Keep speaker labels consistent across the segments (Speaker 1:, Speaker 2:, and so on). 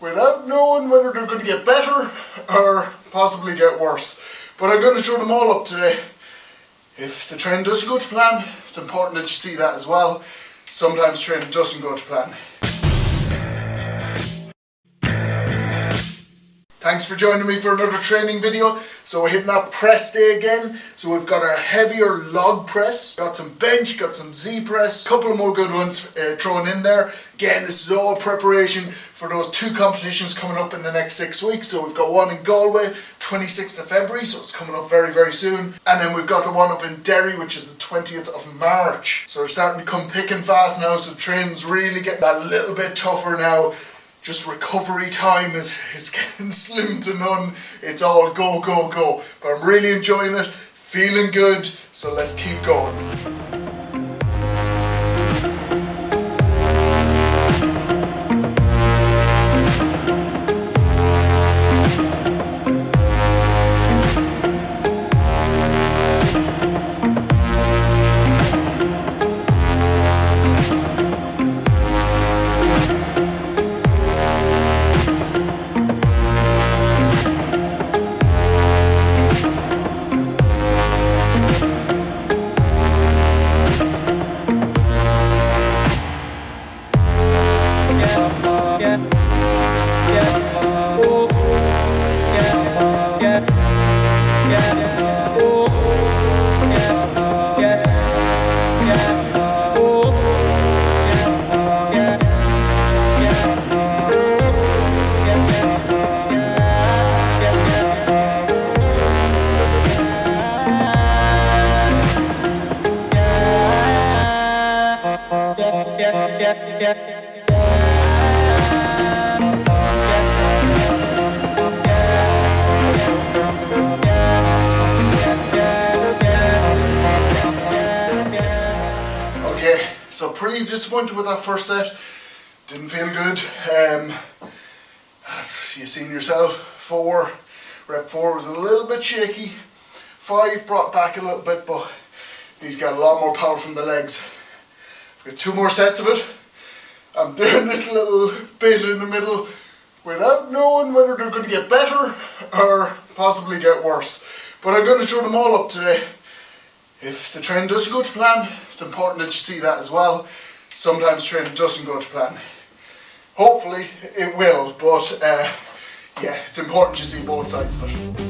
Speaker 1: without knowing whether they're going to get better or possibly get worse. But I'm going to throw them all up today. If the training doesn't go to plan, it's important that you see that as well. Sometimes training doesn't go to plan. Thanks for joining me for another training video. So we're hitting that press day again. So we've got our heavier log press, got some bench, got some Z press, a couple more good ones thrown in there. Again, this is all preparation for those 2 competitions coming up in the next 6 weeks. So we've got one in Galway, 26th of February, so it's coming up very, very soon. And then we've got the one up in Derry, which is the 20th of March. So we're starting to come thick and fast now, so training's really getting that little bit tougher now. Just recovery time is getting slim to none. It's all go, go, go. But I'm really enjoying it, feeling good, so let's keep going. So pretty disappointed with that first set. Didn't feel good. You seen yourself. 4, rep 4 was a little bit shaky. 5 brought back a little bit, but he's got a lot more power from the legs. I've got 2 more sets of it. I'm doing this little bit in the middle without knowing whether they're going to get better or possibly get worse. But I'm going to throw them all up today. If the training doesn't go to plan, it's important that you see that as well. Sometimes training doesn't go to plan. Hopefully it will, but yeah, it's important you see both sides of it.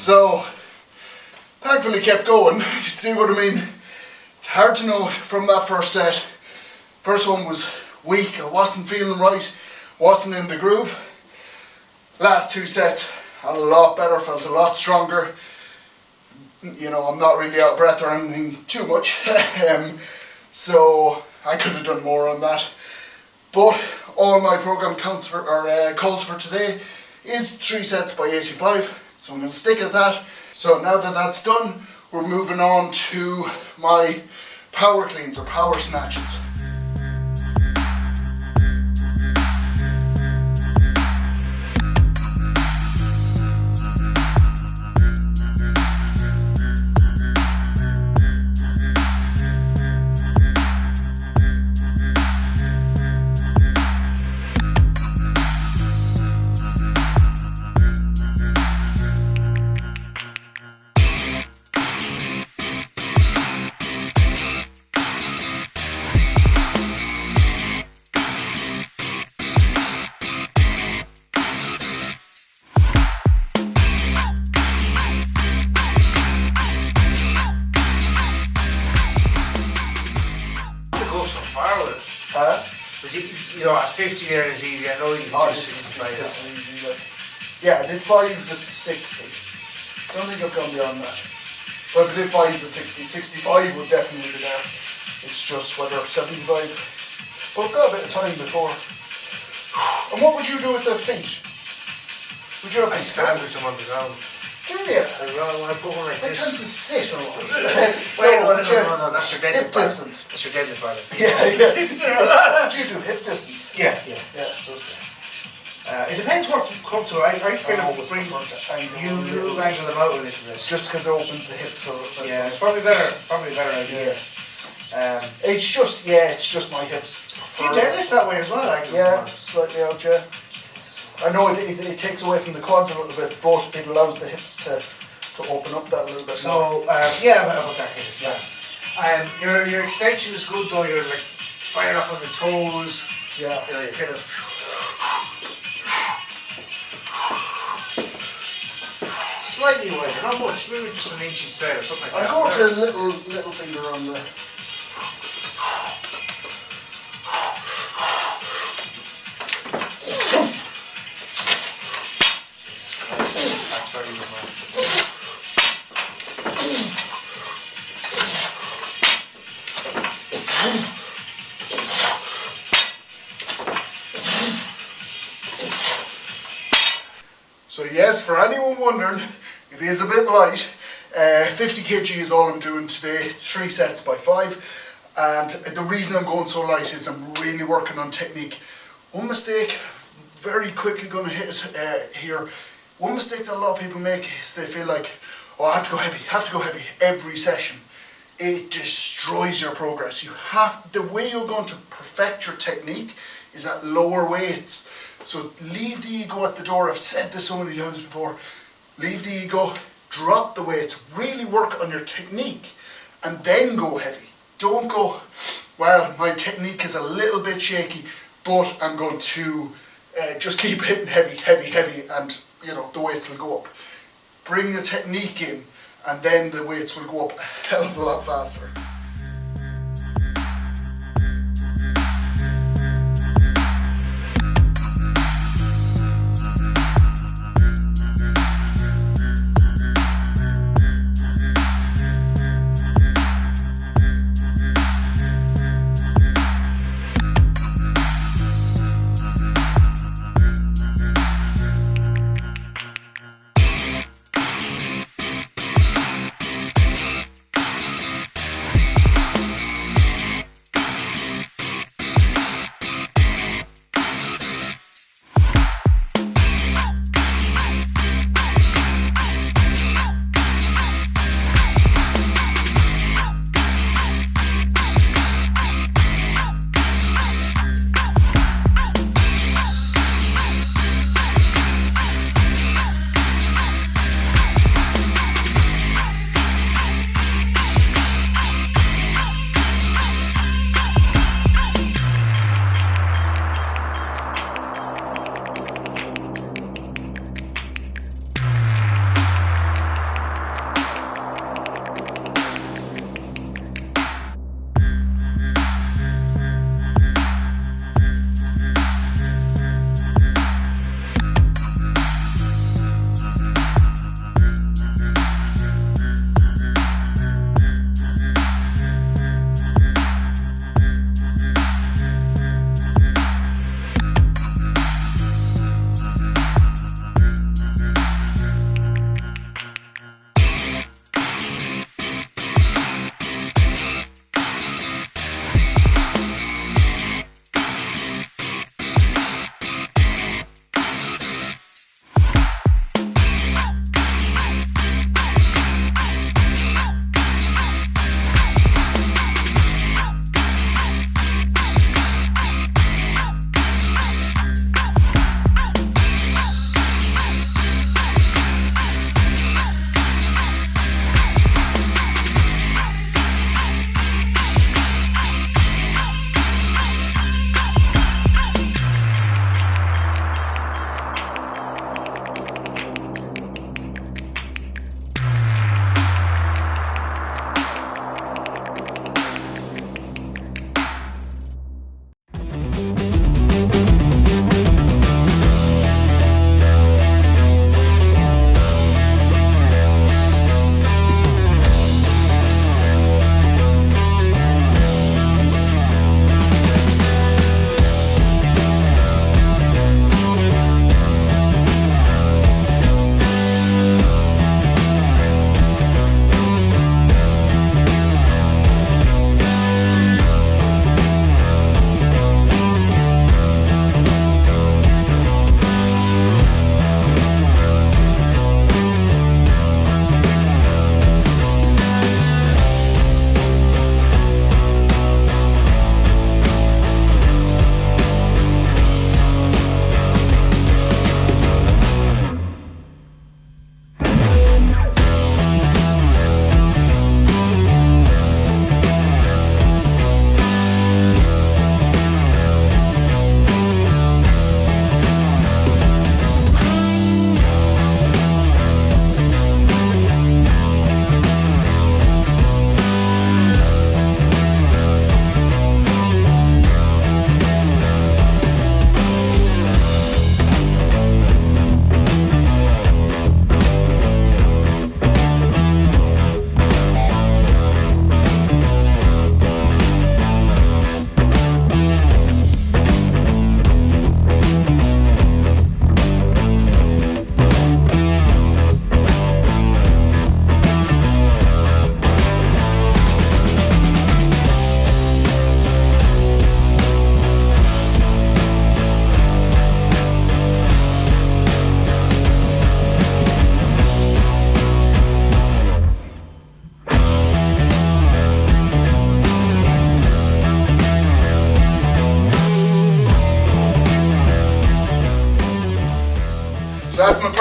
Speaker 1: So, thankfully kept going. You see what I mean? It's hard to know from that first set. First one was weak, I wasn't feeling right, wasn't in the groove. Last 2 sets, a lot better, felt a lot stronger. You know, I'm not really out of breath or anything too much. So, I could have done more on that. But all my program calls for today is 3 sets by 85. So I'm going to stick at that. So now that that's done, we're moving on to my power cleans or power snatches.
Speaker 2: you know, at 50 there is easy. I know you can do 65.
Speaker 1: This is easy. Like. Yeah, I did 5s at 60. Don't think I've gone beyond that. But if I did 5s at 60, 65 would definitely be there. It's just whether 75. But I've got a bit of time before. And what would you do with the feet? Would you have
Speaker 2: I stand with them on the ground.
Speaker 1: Do you?
Speaker 2: I put one like
Speaker 1: They
Speaker 2: this.
Speaker 1: tend to sit or what?
Speaker 2: No, that's your deadlift.
Speaker 1: Hip distance.
Speaker 2: That's your deadlift, brother.
Speaker 1: Yeah. Would you do hip distance?
Speaker 2: Yeah.
Speaker 1: So
Speaker 2: It depends what you come to. I kind of
Speaker 1: always
Speaker 2: bring
Speaker 1: prefer to angle
Speaker 2: you
Speaker 1: a little
Speaker 2: angle them out a little bit.
Speaker 1: just because it opens the hips. So
Speaker 2: Yeah, it's probably better. Probably a better idea.
Speaker 1: It's just my hips.
Speaker 2: You deadlift that way as well, actually.
Speaker 1: Yeah, slightly out, yeah. I know it takes away from the quads a little bit, but it allows the hips to open up that a little bit more.
Speaker 2: So yeah, about that kind of stance. Your extension is good though. You're like firing up on the toes.
Speaker 1: Yeah.
Speaker 2: You're kind of slightly wider, not much. Maybe just an inch inside or something like
Speaker 1: I
Speaker 2: that.
Speaker 1: go to little finger on the.
Speaker 2: That's very good, man.
Speaker 1: So yes, for anyone wondering, it is a bit light. 50 kg is all I'm doing today, 3 sets by 5. And the reason I'm going so light is I'm really working on technique. One mistake, very quickly going to hit here. One mistake that a lot of people make is they feel like, oh, I have to go heavy every session. It destroys your progress. The way you're going to perfect your technique is at lower weights. So leave the ego at the door. I've said this so many times before. Leave the ego, drop the weights, really work on your technique, and then go heavy. Don't go, well, my technique is a little bit shaky, but I'm going to just keep hitting heavy, and the weights will go up. Bring the technique in, and then the weights will go up a hell of a lot faster.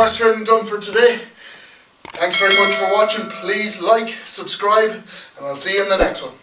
Speaker 1: cross training done for today. Thanks very much for watching. Please like, subscribe, and I'll see you in the next one.